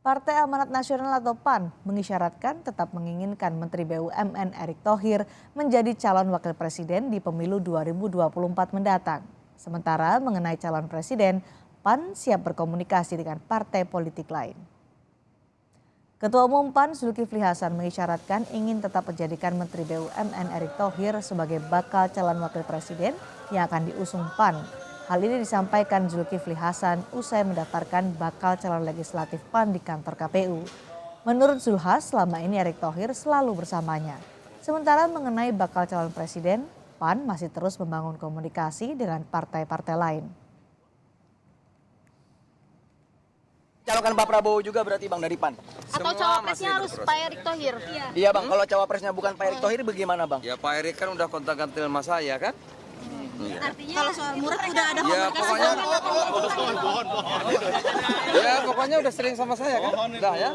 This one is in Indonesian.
Partai Amanat Nasional atau PAN mengisyaratkan tetap menginginkan Menteri BUMN Erick Thohir menjadi calon wakil presiden di pemilu 2024 mendatang. Sementara mengenai calon presiden, PAN siap berkomunikasi dengan partai politik lain. Ketua Umum PAN Zulkifli Hasan mengisyaratkan ingin tetap menjadikan Menteri BUMN Erick Thohir sebagai bakal calon wakil presiden yang akan diusung PAN. Hal ini disampaikan Zulkifli Hasan usai mendaftarkan bakal calon legislatif PAN di kantor KPU. Menurut Zulhas, selama ini Erick Thohir selalu bersamanya. Sementara mengenai bakal calon presiden, PAN masih terus membangun komunikasi dengan partai-partai lain. Calonkan Pak Prabowo juga berarti Bang dari PAN? Atau cawapresnya harus Pak Erick Thohir? Iya Bang, kalau cawapresnya bukan Pak Erick Thohir bagaimana Bang? Ya Pak Erick kan udah kontak-kantil sama saya kan? Artinya kalau soal murad udah ada Ya komunikasi. pokoknya udah sering sama saya kan? Udah ya.